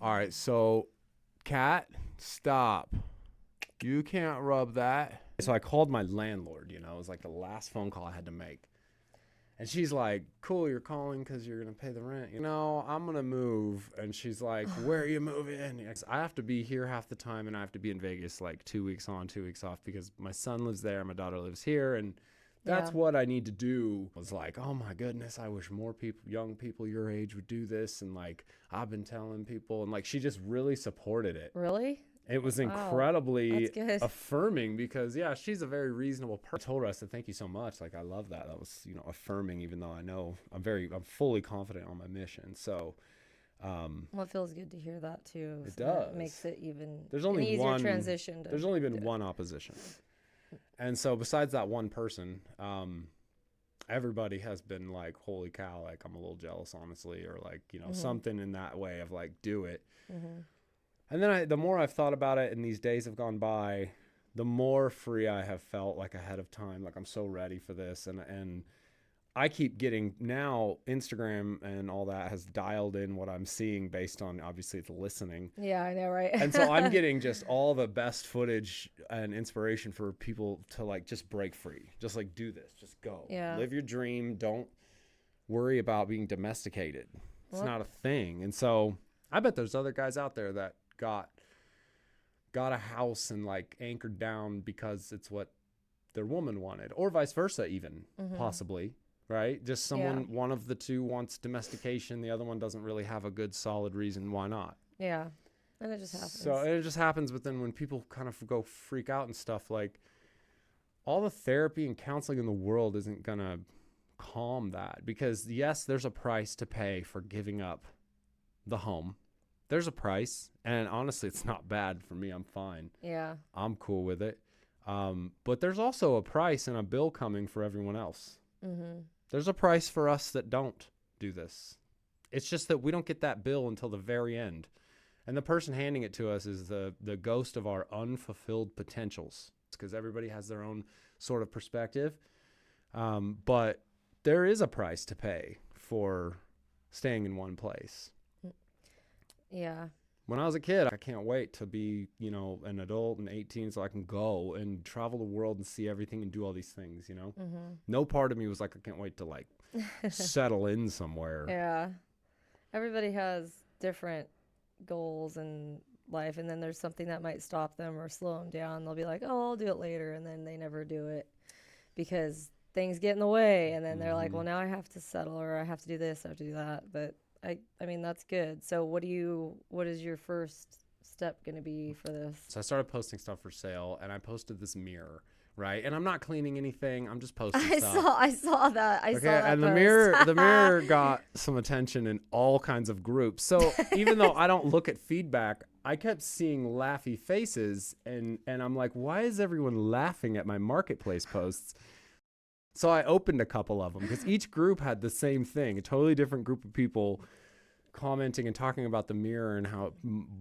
All right, so Kat, stop. You can't rub that. So I called my landlord, it was like the last phone call I had to make. And she's like, cool, you're calling because you're going to pay the rent. I'm going to move. And she's like, where are you moving? I have to be here half the time, and I have to be in Vegas like 2 weeks on, 2 weeks off because my son lives there, my daughter lives here, and that's what I need to do. I was like, oh my goodness, I wish more people, young people your age would do this. And like, I've been telling people, and like, she just really supported it. Really? It was incredibly affirming because, she's a very reasonable person. I told her, I said, thank you so much. Like, I love that. That was, affirming, even though I know I'm fully confident on my mission. So, well, it feels good to hear that too. It does. It makes it even there's only an easier one transition. There's only been one opposition. And so besides that one person, everybody has been like, holy cow, like I'm a little jealous, honestly, or like, something in that way of like, do it. Mm-hmm. And then the more I've thought about it and these days have gone by, the more free I have felt like ahead of time. Like I'm so ready for this. And I keep getting now Instagram and all that has dialed in what I'm seeing based on, obviously it's listening. Yeah, I know. Right. And so I'm getting just all the best footage and inspiration for people to like, just break free, just like do this, just go, live your dream. Don't worry about being domesticated. It's not a thing. And so I bet there's other guys out there that got a house and like anchored down because it's what their woman wanted, or vice versa, even possibly, right? Just someone, one of the two wants domestication, the other one doesn't really have a good solid reason why not. Yeah, and it just happens. So it just happens, but then when people kind of go freak out and stuff, like all the therapy and counseling in the world isn't gonna calm that, because yes, there's a price to pay for giving up the home. There's a price, and honestly, it's not bad for me. I'm fine. Yeah. I'm cool with it. But there's also a price and a bill coming for everyone else. Mm-hmm. There's a price for us that don't do this. It's just that we don't get that bill until the very end. And the person handing it to us is the ghost of our unfulfilled potentials. It's because everybody has their own sort of perspective. But there is a price to pay for staying in one place. Yeah. When I was a kid, I can't wait to be, an adult and 18 so I can go and travel the world and see everything and do all these things, Mm-hmm. No part of me was like, I can't wait to like settle in somewhere. Yeah. Everybody has different goals in life, and then there's something that might stop them or slow them down. They'll be like, oh, I'll do it later, and then they never do it because things get in the way, and then they're like, well, now I have to settle, or I have to do this, I have to do that. But I mean, that's good. So what is your first step going to be for this? So I started posting stuff for sale, and I posted this mirror, right? And I'm not cleaning anything. I'm just posting stuff. I saw that. I saw that and post. the mirror got some attention in all kinds of groups. So even though I don't look at feedback, I kept seeing laughy faces, and I'm like, why is everyone laughing at my marketplace posts? So I opened a couple of them because each group had the same thing, a totally different group of people commenting and talking about the mirror and how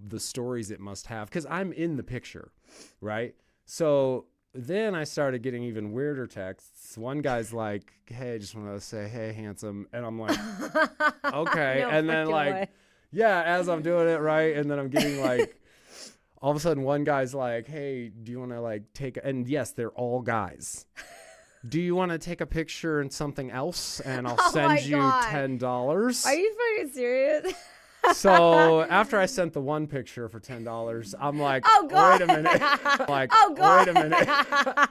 the stories it must have, because I'm in the picture, right? So then I started getting even weirder texts. One guy's like, hey, I just want to say, hey, handsome. And I'm like, okay. No and then like, way. Yeah, as I'm doing it, right? And then I'm getting like, all of a sudden one guy's like, hey, do you want to like take, and yes, they're all guys. Do you want to take a picture and something else? And I'll send you $10. Are you fucking serious? So after I sent the one picture for $10, I'm like, oh, God. wait a minute. Like, oh, God. wait a minute.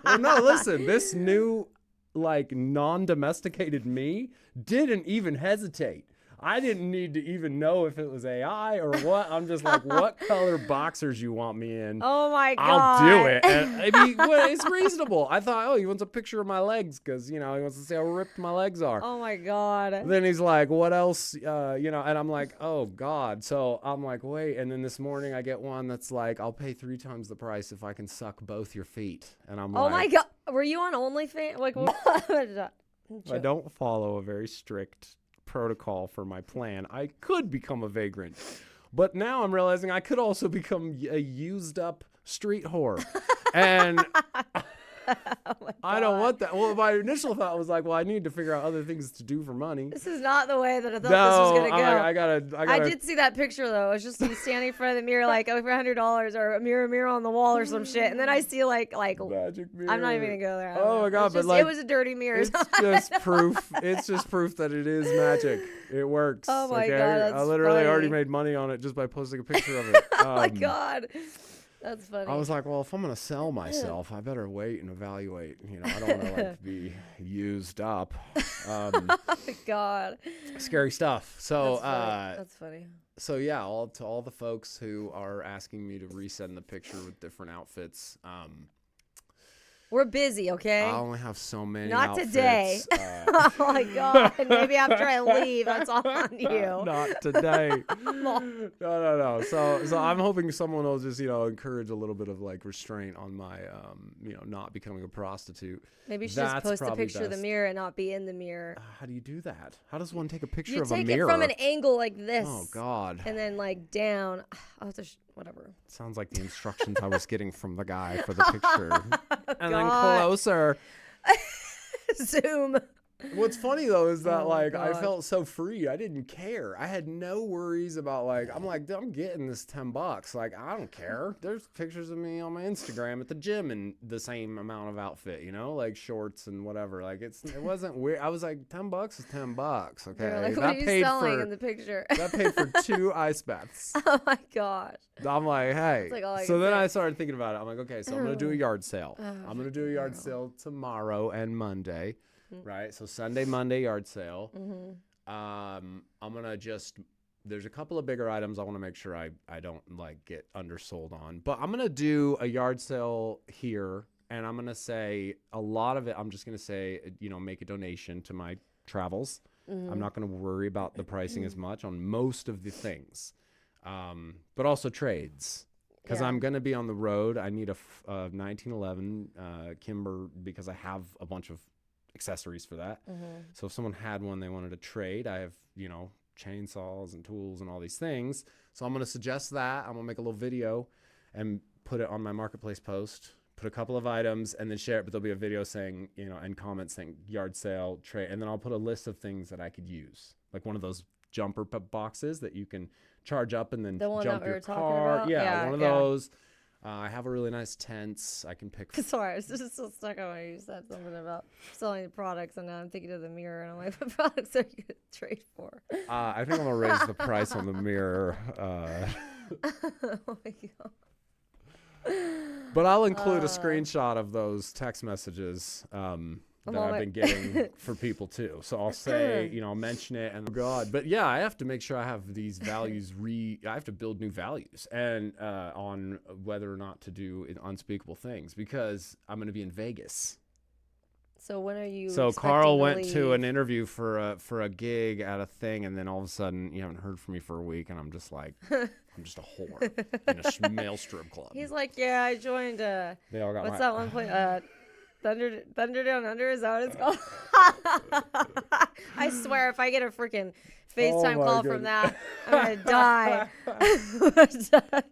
Well, no, listen, this new, like, non-domesticated me didn't even hesitate. I didn't need to even know if it was AI or what. I'm just like, what color boxers you want me in? Oh, my God. I'll do it. And I mean, well, it's reasonable. I thought, oh, he wants a picture of my legs because, he wants to see how ripped my legs are. Oh, my God. Then he's like, what else? And I'm like, oh, God. So I'm like, wait. And then this morning I get one that's like, I'll pay 3 times the price if I can suck both your feet. And I'm oh, like, my God. Were you on OnlyFans? Like, what? I don't follow a very strict protocol for my plan. I could become a vagrant, but now I'm realizing I could also become a used up street whore. And Oh my I don't God. want that. Well, my initial thought was like, well, I need to figure out other things to do for money. This is not the way that I thought this was No, gonna go. I gotta. I did see that picture though. It's just you standing in front of the mirror, like over $100, or a mirror on the wall, or some shit. And then I see like magic mirror. I'm not even gonna go there. I don't Oh know. my God! It's But just, like, it was a dirty mirror. it's just proof. It's just proof that it is magic. It works. Oh my okay? God, that's I literally already funny. made money on it just by posting a picture of it. Oh my God, that's funny. I was like, well, if I'm gonna sell myself, I better wait and evaluate. I don't want to like be used up. Oh my God, Scary stuff. So, that's funny. So yeah, to all the folks who are asking me to resend the picture with different outfits, We're busy, okay? I only have so many. Not outfits. today. Oh my God. Maybe after I leave, that's all on you. Not today. No. So I'm hoping someone will just, encourage a little bit of like restraint on my, not becoming a prostitute. Maybe you should just post a picture of the mirror and not be in the mirror. How do you do that? How does one take a picture You of a mirror? take it from an angle like this. Oh God. And then like down. I'll have to whatever. Sounds like the instructions I was getting from the guy for the picture. And then God. closer. Zoom. What's funny though is that I God. felt so free. I didn't care. I had no worries about I'm getting this $10. Like, I don't care. There's pictures of me on my Instagram at the gym in the same amount of outfit, like shorts and whatever. Like it wasn't weird. I was like, $10 is $10. Okay. They're like, what are you selling in the picture? That paid for 2 ice baths. Oh my gosh. I'm like, hey. Like all I so can then say. I started thinking about it. I'm like, okay, so I'm going to do a yard sale. I'm going to do a yard sale tomorrow and Monday. Right. So Sunday, Monday, yard sale. I'm going to there's a couple of bigger items I want to make sure I don't get undersold on, but I'm going to do a yard sale here. And I'm going to say a lot of it, I'm just going to say, make a donation to my travels. I'm not going to worry about the pricing as much on most of the things, but also trades. Because I'm going to be on the road. I need a 1911 Kimber because I have a bunch of accessories for that. So if someone had one they wanted to trade, I have, chainsaws and tools and all these things. So I'm going to suggest that. I'm going to make a little video and put it on my marketplace post, put a couple of items and then share it. But there'll be a video saying, and comments saying yard sale, trade. And then I'll put a list of things that I could use. Like one of those jumper boxes that you can charge up and then jump your car. Yeah, one of those. I have a really nice tents. I can pick. Sorry, I was just so stuck on when you said something about selling the products, and now I'm thinking of the mirror, and I'm like, what products are you going to trade for? I think I'm going to raise the price on the mirror. Oh my God. But I'll include a screenshot of those text messages that I've been getting for people too. So I'll say, I'll mention it and God. But yeah, I have to make sure I have these values I have to build new values and on whether or not to do unspeakable things because I'm going to be in Vegas. So when are you? So Carl went to an interview for a gig at a thing, and then all of a sudden you haven't heard from me for a week, and I'm just like, I'm just a whore in a male strip club. He's like, yeah, I joined. They all got what's that one place? Thunder Down Under, is that what it's called? I swear, if I get a freaking FaceTime call from that, I'm gonna die.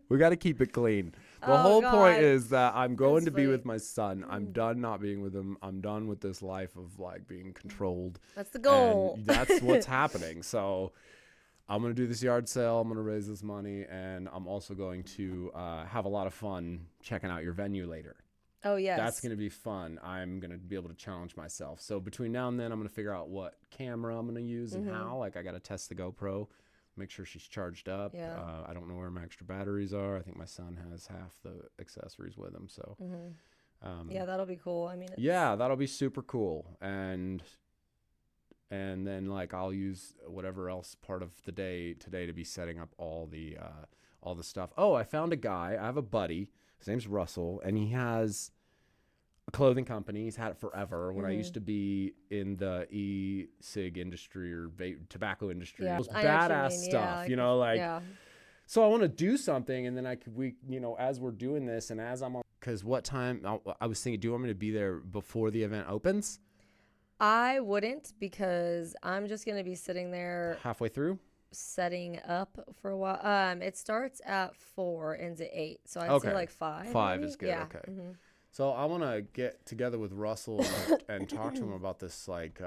We got to keep it clean. The whole point is that I'm going to be with my son. I'm done not being with him. I'm done with this life of being controlled. That's the goal. And that's what's happening. So I'm going to do this yard sale. I'm going to raise this money. And I'm also going to have a lot of fun checking out your venue later. Oh, yes. That's going to be fun. I'm going to be able to challenge myself. So between now and then, I'm going to figure out what camera I'm going to use and how. I got to test the GoPro, make sure she's charged up. Yeah. I don't know where my extra batteries are. I think my son has half the accessories with him. So, yeah, that'll be cool. I mean, yeah, that'll be super cool. And then I'll use whatever else part of the day today to be setting up all the stuff. Oh, I found a guy. I have a buddy. His name's Russell, and he has a clothing company. He's had it forever. When I used to be in the e-cig industry or tobacco industry, it was badass stuff, So I want to do something, and then as we're doing this, and as I'm on, because what time? I was thinking, do you want me to be there before the event opens? I wouldn't, because I'm just gonna be sitting there halfway through. Setting up for a while. It starts at 4, ends at 8, so I'd say 5. 5 maybe? is good. Yeah. Okay. So I want to get together with Russell and talk to him about this, like,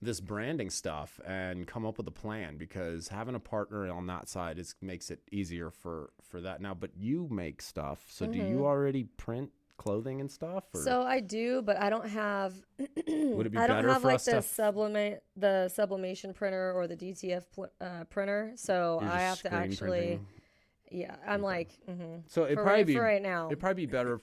this branding stuff and come up with a plan, because having a partner on that side makes it easier for that now. But you make stuff. So do you already print clothing and stuff? Or? So I do, but I don't have. Would it be I don't better have for like us the sublimation printer or the DTF printer. So You're I just have to screen actually. printing? Yeah, I'm Okay. like. So it'd probably be for right now. It'd probably be better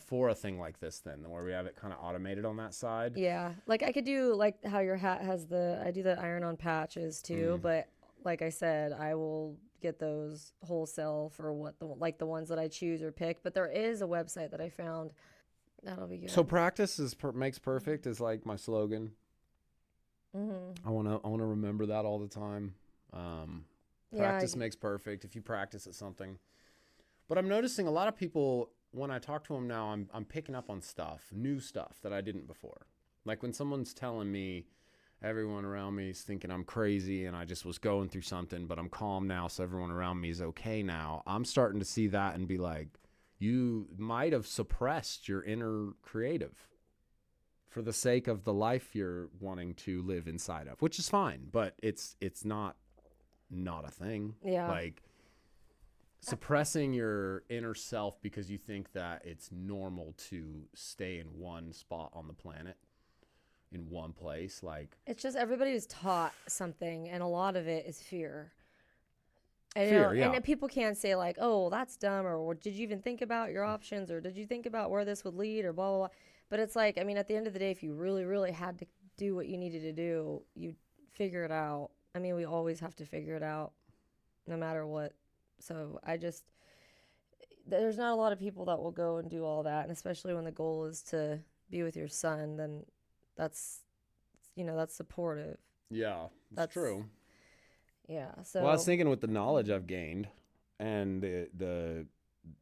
for a thing like this then, where we have it kind of automated on that side. Yeah, like I could do like how your hat has I do the iron-on patches too, but like I said, I will get those wholesale for the ones that I choose or pick. But there is a website that I found that'll be good. So practice makes perfect is like my slogan. I wanna remember that all the time. Practice makes perfect if you practice at something. But I'm noticing a lot of people, when I talk to them now, I'm picking up on new stuff that I didn't before. Like when someone's telling me everyone around me is thinking I'm crazy and I just was going through something, but I'm calm now, so everyone around me is okay now. I'm starting to see that and be like, you might have suppressed your inner creative for the sake of the life you're wanting to live inside of, which is fine, but it's not a thing. Yeah. Like suppressing your inner self because you think that it's normal to stay in one spot on the planet, in one place. Like it's just everybody was taught something, and a lot of it is fear. And, fear, yeah. And people can't say like, "Oh, that's dumb," or "Did you even think about your options?" or "Did you think about where this would lead?" or blah blah blah. But it's like, I mean, at the end of the day, if you really, really had to do what you needed to do, you'd figure it out. I mean, we always have to figure it out, no matter what. So there's not a lot of people that will go and do all that, and especially when the goal is to be with your son, then that's supportive. Yeah, that's true. Yeah. So well, I was thinking with the knowledge I've gained and the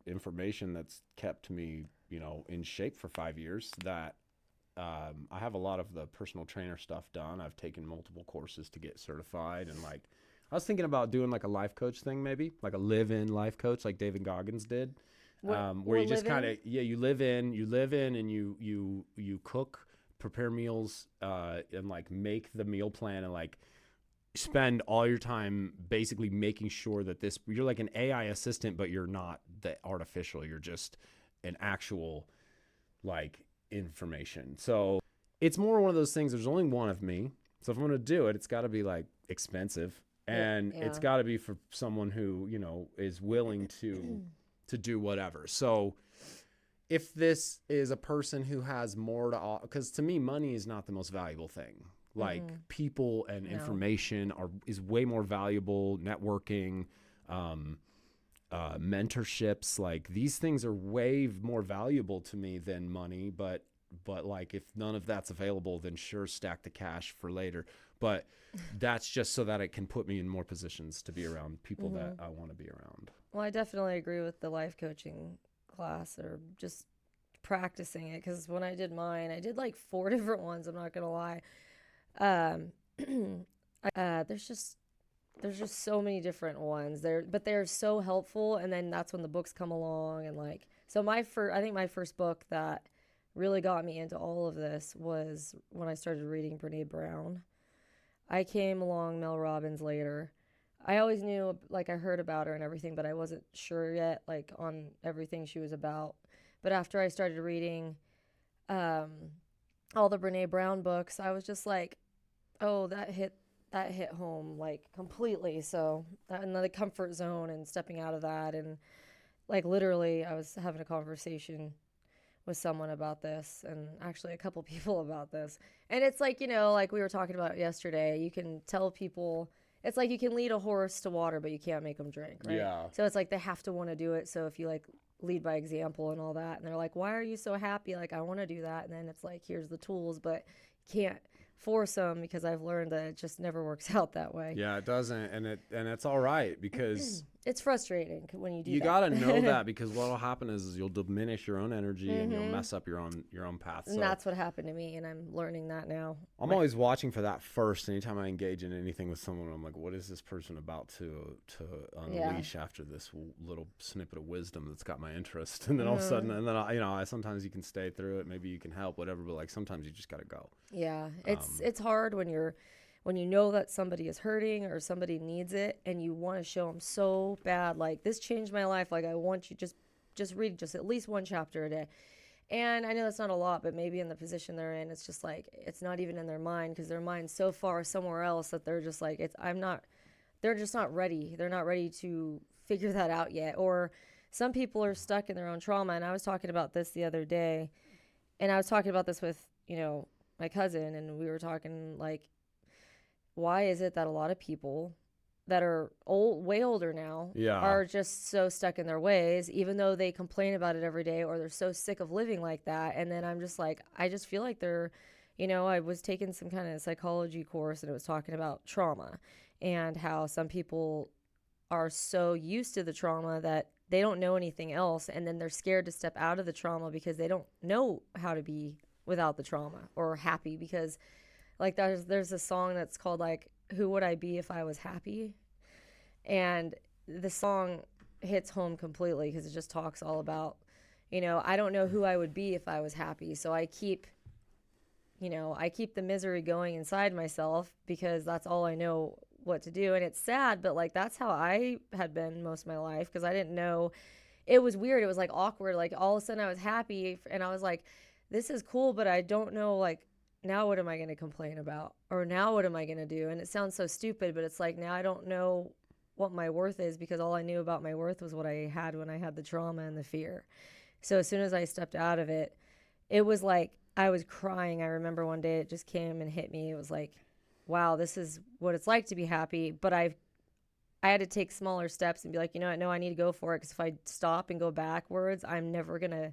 information that's kept me, in shape for 5 years, that I have a lot of the personal trainer stuff done. I've taken multiple courses to get certified, and like I was thinking about doing like a life coach thing, maybe like a live-in life coach, like David Goggins did, where you just kind of you live in and you cook, prepare meals, and like make the meal plan and like spend all your time basically making sure that you're like an AI assistant, but you're not the artificial. You're just an actual like information. So it's more one of those things. There's only one of me. So if I'm going to do it, it's got to be like expensive, and it's got to be for someone who, is willing to do whatever. So if this is a person who has more to, because to me, money is not the most valuable thing. Like people and information is way more valuable. Networking, mentorships, like these things are way more valuable to me than money. But like if none of that's available, then sure, stack the cash for later. But that's just so that it can put me in more positions to be around people that I want to be around. Well, I definitely agree with the life coaching class, or just practicing it, because when I did mine, I did like 4 different ones. I'm not gonna lie. There's just so many different ones there, but they're so helpful. And then that's when the books come along, and like, so I think my first book that really got me into all of this was when I started reading Brene Brown. I came along Mel Robbins later. I always knew, like, I heard about her and everything, but I wasn't sure yet, like, on everything she was about. But after I started reading all the Brene Brown books, I was just like, oh, that hit home, like, completely. So another comfort zone, and stepping out of that, and like literally I was having a conversation with someone about this, and actually a couple people about this. And it's like, like we were talking about yesterday, you can tell people, it's like you can lead a horse to water, but you can't make them drink, right? Yeah. So it's like they have to want to do it. So if you like lead by example and all that, and they're like, why are you so happy? Like, I want to do that. And then it's like, here's the tools, but you can't force them, because I've learned that it just never works out that way. Yeah, it doesn't. And it's all right, because It's frustrating when you do You that. gotta know that, because what'll happen is you'll diminish your own energy and you'll mess up your own path. And So that's what happened to me, and I'm learning that now. I'm always watching for that first. Anytime I engage in anything with someone, I'm like, what is this person about to unleash after this little snippet of wisdom that's got my interest? And then all of a sudden, and then I sometimes you can stay through it, maybe you can help, whatever. But like sometimes you just gotta go. Yeah, it's hard when you know that somebody is hurting or somebody needs it, and you want to show them so bad, like, this changed my life, like, I want you just read just at least one chapter a day. And I know that's not a lot, but maybe in the position they're in, it's just like it's not even in their mind, because their mind's so far somewhere else that they're just like, they're just not ready. They're not ready to figure that out yet. Or some people are stuck in their own trauma. And I was talking about this the other day, and I was talking about this with, my cousin, and we were talking like, why is it that a lot of people that are way older now are just so stuck in their ways, even though they complain about it every day, or they're so sick of living like that? And then I'm just like, I just feel like they're, I was taking some kind of psychology course, and it was talking about trauma and how some people are so used to the trauma that they don't know anything else. And then they're scared to step out of the trauma because they don't know how to be without the trauma or happy, because like there's a song that's called like, Who Would I Be If I Was Happy? And the song hits home completely, because it just talks all about, I don't know who I would be if I was happy. So I keep the misery going inside myself, because that's all I know what to do. And it's sad, but like, that's how I had been most of my life, because I didn't know. It was weird. It was like awkward. Like all of a sudden I was happy, and I was like, this is cool, but I don't know, like, now what am I going to complain about? Or now what am I going to do? And it sounds so stupid, but it's like, now I don't know what my worth is, because all I knew about my worth was what I had when I had the trauma and the fear. So as soon as I stepped out of it, it was like I was crying. I remember one day it just came and hit me. It was like, wow, this is what it's like to be happy. But I had to take smaller steps and be like, you know what? No, I need to go for it, because if I stop and go backwards, I'm never going to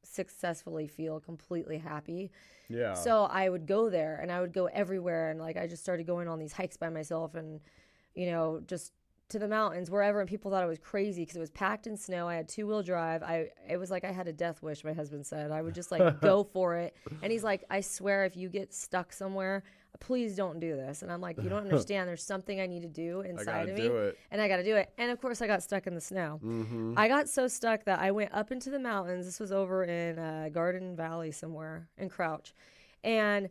successfully feel completely happy. Yeah. So I would go there, and I would go everywhere, and like I just started going on these hikes by myself, and just to the mountains, wherever, and people thought I was crazy because it was packed in snow. I had 2-wheel drive. It was like I had a death wish, my husband said. I would just like go for it. And he's like, I swear, if you get stuck somewhere, please don't do this. And I'm like, you don't understand. There's something I need to do inside of me. And I got to do it. And of course I got stuck in the snow. Mm-hmm. I got so stuck that I went up into the mountains. This was over in Garden Valley somewhere in Crouch. And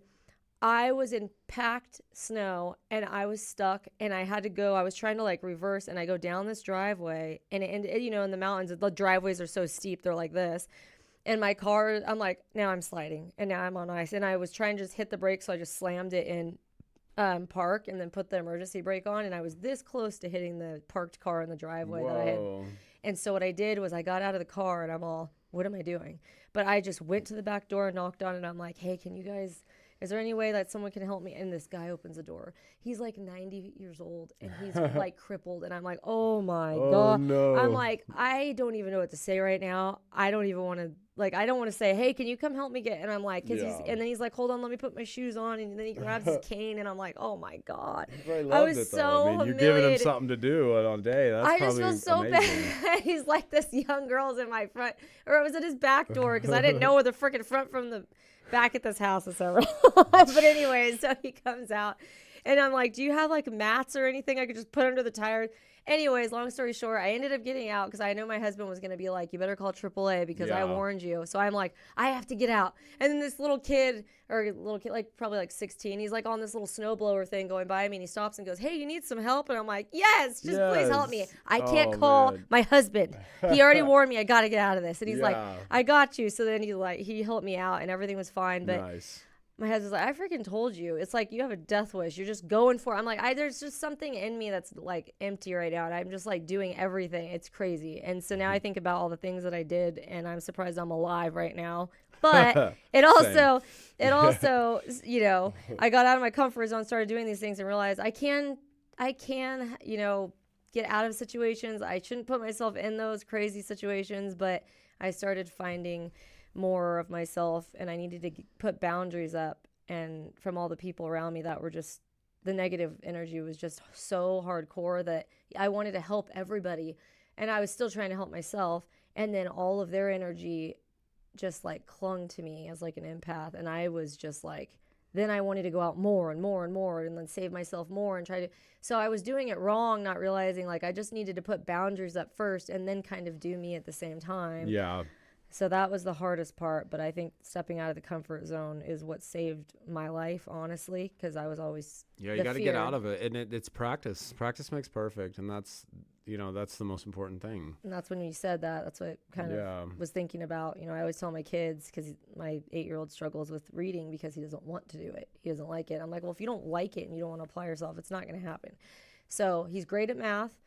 I was in packed snow, and I was stuck, and I had to go. I was trying to like reverse, and I go down this driveway, and in the mountains, the driveways are so steep. They're like this. And my car, I'm like, now I'm sliding, and now I'm on ice. And I was trying to just hit the brake, so I just slammed it in park, and then put the emergency brake on. And I was this close to hitting the parked car in the driveway that I had. And so what I did was I got out of the car, and I'm all, what am I doing? But I just went to the back door and knocked on it. And I'm like, hey, is there any way that someone can help me? And this guy opens the door. He's like 90 years old, and he's like crippled. And I'm like, oh my God. No. I'm like, I don't even know what to say right now. I don't even want to, I don't want to say, hey, can you come help me get, and I'm like, and then he's like, hold on, let me put my shoes on. And then he grabs his cane, and I'm like, oh my God. I was so humiliated. You're giving him something to do on a day. That's I probably just feel so bad. He's like, this young girl's in my front, or it was at his back door, because I didn't know where the freaking front from the back at this house is so but anyways, so he comes out, and I'm like, do you have like mats or anything I could just put under the tires? Anyways, long story short, I ended up getting out, because I know my husband was going to be like, you better call AAA, because I warned you. So I'm like, I have to get out. And then this little kid, like probably like 16, he's like on this little snowblower thing going by me, and he stops and goes, hey, you need some help? And I'm like, yes, please help me. I can't call my husband. He already warned me. I got to get out of this. And he's like, I got you. So then he helped me out, and everything was fine. But nice. My husband's like, I freaking told you. It's like you have a death wish. You're just going for it. I'm like, there's just something in me that's like empty right now. And I'm just like doing everything. It's crazy. And so now I think about all the things that I did, and I'm surprised I'm alive right now. But it also, I got out of my comfort zone, started doing these things, and realized I can, get out of situations. I shouldn't put myself in those crazy situations, but I started finding more of myself, and I needed to put boundaries up, and from all the people around me that were just the negative energy was just so hardcore that I wanted to help everybody, and I was still trying to help myself. And then all of their energy just like clung to me as like an empath, and I was just like, then I wanted to go out more and more and more and then save myself more and try to, so I was doing it wrong, not realizing like I just needed to put boundaries up first and then kind of do me at the same time. Yeah. So that was the hardest part, but I think stepping out of the comfort zone is what saved my life, honestly, because I was always Yeah, you got to get out of it, and it's practice. Practice makes perfect, and that's the most important thing. And that's when you said that. That's what kind of was thinking about. I always tell my kids, because my 8-year-old struggles with reading because he doesn't want to do it. He doesn't like it. I'm like, well, if you don't like it and you don't want to apply yourself, it's not going to happen. So he's great at math.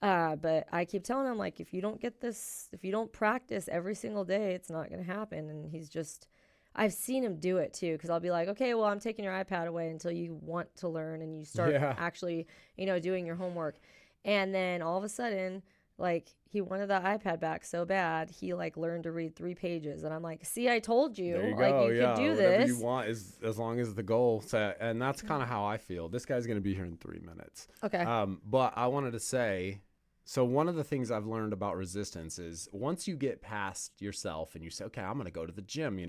But I keep telling him, like, if you don't get this, if you don't practice every single day, it's not going to happen. And he's just, I've seen him do it too. Cause I'll be like, okay, well, I'm taking your iPad away until you want to learn and you start actually, doing your homework. And then all of a sudden, like, he wanted the iPad back so bad, he like learned to read 3 pages. And I'm like, see, I told you, there you like, go. you could do whatever this. you want is as long as the goal set. And that's kind of how I feel. This guy's going to be here in 3 minutes. Okay. But I wanted to say, so one of the things I've learned about resistance is once you get past yourself and you say, okay, I'm going to go to the gym,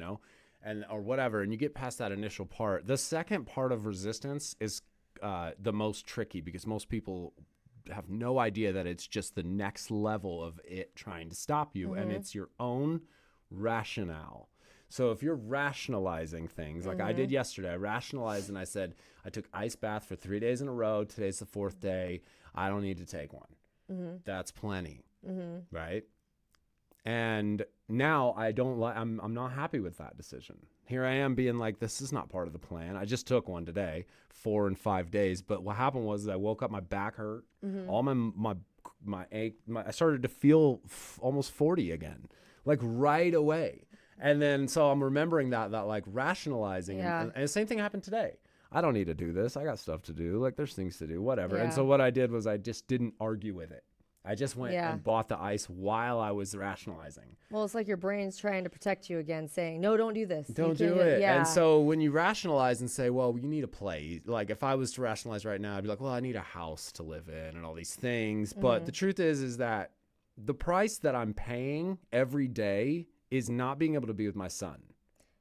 and or whatever, and you get past that initial part, the second part of resistance is the most tricky, because most people have no idea that it's just the next level of it trying to stop you, and it's your own rationale. So if you're rationalizing things like I did yesterday, I rationalized and I said, I took ice bath for 3 days in a row. Today's the 4th day. I don't need to take one. That's plenty, right? And now I don't like. I'm not happy with that decision. Here I am being like, this is not part of the plan. I just took one today, 4 and 5 days. But what happened was I woke up, my back hurt, all my ache. I started to feel almost 40 again, like right away. And then so I'm remembering that like rationalizing, and the same thing happened today. I don't need to do this. I got stuff to do. Like, there's things to do, whatever. And so what I did was I just didn't argue with it. I just went and bought the ice while I was rationalizing. Well, it's like your brain's trying to protect you again, saying, no, don't do this. Don't do it. Yeah. And so when you rationalize and say, well, you need a place. Like, if I was to rationalize right now, I'd be like, well, I need a house to live in and all these things. But the truth is that the price that I'm paying every day is not being able to be with my son.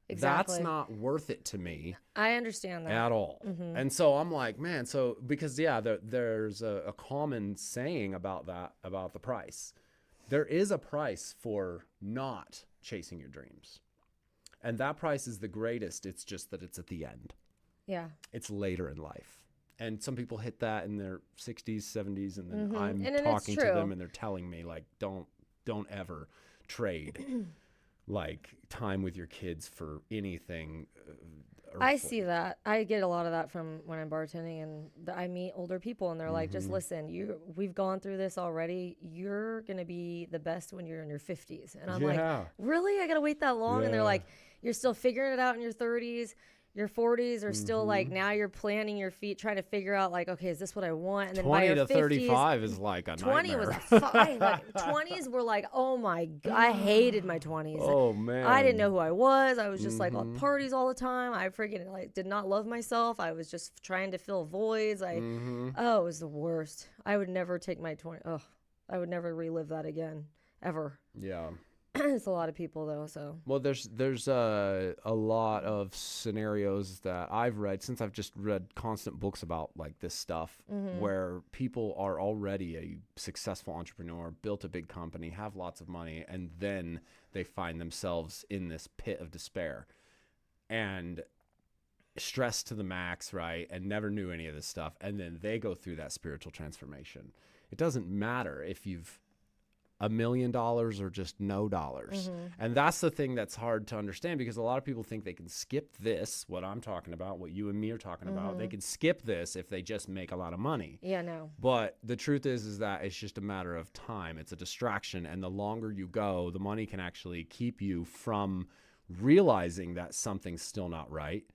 Exactly. That's not worth it to me. I understand that. At all. And so I'm like, man, so because, there's a common saying about that, about the price. There is a price for not chasing your dreams. And that price is the greatest. It's just that it's at the end. Yeah. It's later in life. And some people hit that in their 60s, 70s, and then I'm talking to them and they're telling me, like, don't ever trade like time with your kids for anything earthly. I see that. I get a lot of that from when I'm bartending, and I meet older people and they're like, just listen, we've gone through this already. You're going to be the best when you're in your 50s. And I'm like, really? I got to wait that long? And they're like, you're still figuring it out in your 30s. Your 40s are still like, now you're planting your feet, trying to figure out like, okay, is this what I want? And then 20 by your to 50s, 35 is like a 20 nightmare. was fine. Like 20s were like, oh my God, I hated my 20s. Oh man. I didn't know who I was. I was just like on parties all the time. I freaking like did not love myself. I was just trying to fill voids. Oh, it was the worst. I would never take my 20. Oh, I would never relive that again, ever. Yeah. It's a lot of people though, so. Well, there's a lot of scenarios that I've read, since I've just read constant books about like this stuff, where people are already a successful entrepreneur, built a big company, have lots of money, and then they find themselves in this pit of despair and stressed to the max, right? And never knew any of this stuff. And then they go through that spiritual transformation. It doesn't matter if you've $1 million or just no dollars. And that's the thing that's hard to understand, because a lot of people think they can skip this, what I'm talking about, what you and me are talking about. They can skip this if they just make a lot of money. Yeah, no. But the truth is that it's just a matter of time. It's a distraction. And the longer you go, the money can actually keep you from realizing that something's still not right.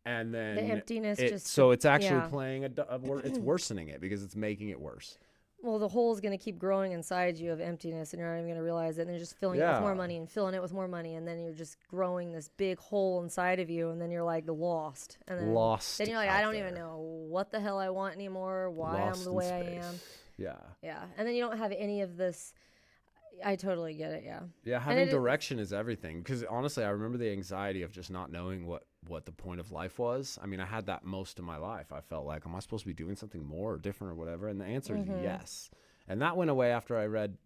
And then the emptiness so it's actually playing it's worsening it, because it's making it worse. Well, the hole is going to keep growing inside you of emptiness, and you're not even going to realize it. And you're just filling it with more Yeah. money and filling it with more money, and then you're just growing this big hole inside of you, and then you're like lost. And Lost then you're like, I out don't even there. know what the hell I want anymore, why I'm Lost the in way I am. space. Yeah. Yeah, and then you don't have any of this. I totally get it. Yeah. Yeah, And having direction is everything. Because honestly, I remember the anxiety of just not knowing what the point of life was. I mean, I had that most of my life. I felt like, am I supposed to be doing something more or different or whatever? And the answer is yes. And that went away after I read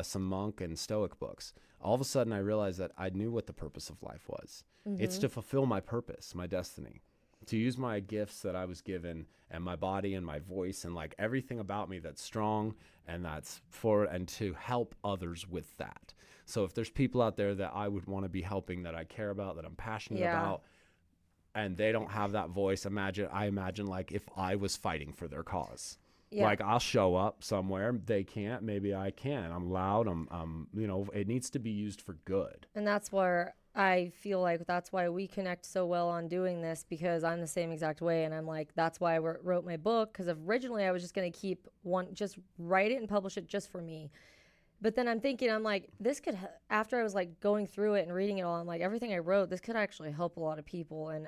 some monk and stoic books. All of a sudden, I realized that I knew what the purpose of life was. It's to fulfill my purpose, my destiny, to use my gifts that I was given and my body and my voice and like everything about me that's strong and and to help others with that. So if there's people out there that I would want to be helping, that I care about, that I'm passionate about, and they don't have that voice, I imagine like if I was fighting for their cause. Yeah. Like I'll show up somewhere, they can't, maybe I can. I'm loud, it needs to be used for good. And that's where I feel like that's why we connect so well on doing this, because I'm the same exact way. And I'm like, that's why I wrote my book, because originally I was just going to keep just write it and publish it just for me. But then I'm thinking, I'm like, this could, after I was like going through it and reading it all, I'm like, everything I wrote, this could actually help a lot of people. And